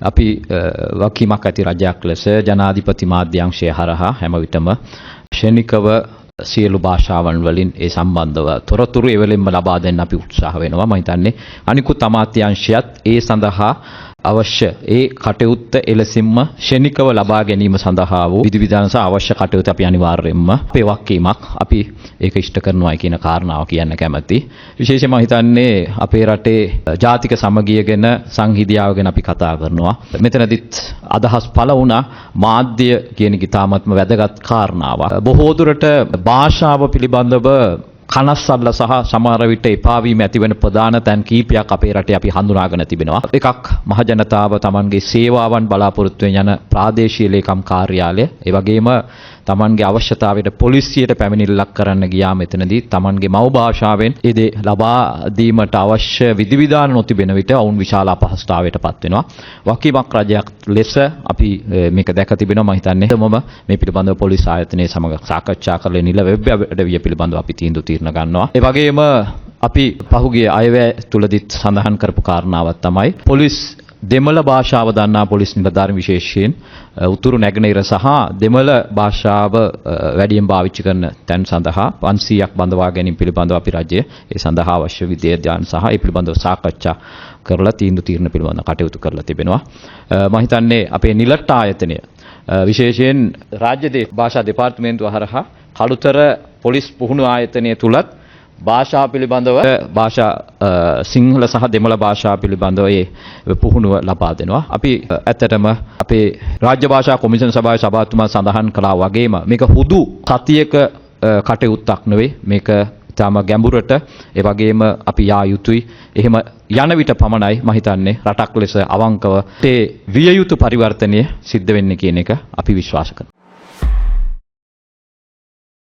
අපි වකීමක් ඇති රජයක් ලෙස ජනාධිපති මාධ්‍යාංශය හරහා හැම විටම ශනිකව සියලු භාෂාවන් වලින් ඒ සම්බන්ධව තොරතුරු එවෙලෙන්ම ලබා දෙන්න අපි උත්සාහ වෙනවා. මම හිතන්නේ අනිකුත් අමාත්‍යාංශයත් ඒ සඳහා අවශ්‍ය ඒ කටයුත්ත එලෙසින්ම ශනිකව ලබා ගැනීම සඳහා වූ විධිවිධාන සහ අවශ්‍ය කටයුතු අපි අනිවාර්යයෙන්ම අපේ වක්කීමක් අපි ඒක ඉෂ්ට කරනවායි කියන කාරණාව කියන්න කැමැති. විශේෂයෙන්ම හිතන්නේ අපේ රටේ ජාතික සමගිය ගැන සංහිඳියාව ගැන අපි කතා කරනවා. මෙතනදිත් අදහස් පළ වුණා මාධ්‍ය කියන ඉතාමත්ම වැදගත් කාරණාවක්. බොහෝ දුරට භාෂාව පිළිබඳව කනස්සල්ල සහ සමහර විට එපා වීම ඇතිවන ප්‍රධාන තැන් කීපයක් අපේ රටේ අපි හඳුනාගෙන තිබෙනවා. එකක් මහ ජනතාව තමන්ගේ සේවාවන් බලාපොරොත්තු වෙන යන ප්‍රාදේශීය ලේකම් කාර්යාලය, ඒ වගේම තමන්ගේ අවශ්‍යතාවයට පොලිසියට පැමිණිල්ලක් කරන්න ගියා මෙතනදී තමන්ගේ මව් භාෂාවෙන් ඒ දේ ලබා දීමට අවශ්‍ය විධිවිධාන නොතිබෙන විට ඔවුන් විශාල අපහසුතාවයට පත් වෙනවා. වකීමක් රජයක් ලෙස අපි මේක දැක තිබෙනවා. මම හිතන්නේ මේ පිළිබඳව පොලිස් ආයතනයේ සමග සාකච්ඡා කරලා නිල වෙබ් අඩවිය පිළිබඳව අපි තීරණ ගන්නවා. ඒ වගේම අපි පහුගිය අයවැය තුලදිත් සඳහන් කරපු කාරණාවක් තමයි පොලිස් දෙමළ භාෂාව දන්නා පොලිස් නිලධාරීන් විශේෂයෙන් උතුරු නැගෙනහිර සහ දෙමළ භාෂාව වැඩියෙන් පාවිච්චි කරන තැන් සඳහා 500ක් බඳවා ගැනීම පිළිබඳව අපි රජය ඒ සඳහා අවශ්‍ය විද්‍යාඥයන් සහ ඒ පිළිබඳව සාකච්ඡා කරලා තීරණ පිළිබඳව කටයුතු කරලා තිබෙනවා. මම හිතන්නේ අපේ නිලට්ට ආයතනය විශේෂයෙන් රාජ්‍ය භාෂා දෙපාර්තමේන්තුව හරහා කළුතර පොලිස් පුහුණු ආයතනය තුලත් භාෂා පිළිබඳව භාෂා සිංහල සහ දෙමළ භාෂා පිළිබඳව ඒ පුහුණුව ලබා දෙනවා. අපි ඇත්තටම අපේ රාජ්‍ය භාෂා කොමිෂන් සභාවේ සභාපතිතුමා සඳහන් කළා වගේම මේක හුදු සතියක කටයුත්තක් නෙවෙයි. මේක තාම ගැඹුරට ඒ වගේම අපි යා යුතුයි. එහෙම යන විට පමණයි මම හිතන්නේ රටක් ලෙස අවංකව ඒ විය යුතු පරිවර්තනය සිද්ධ වෙන්නේ කියන එක අපි විශ්වාස කරනවා.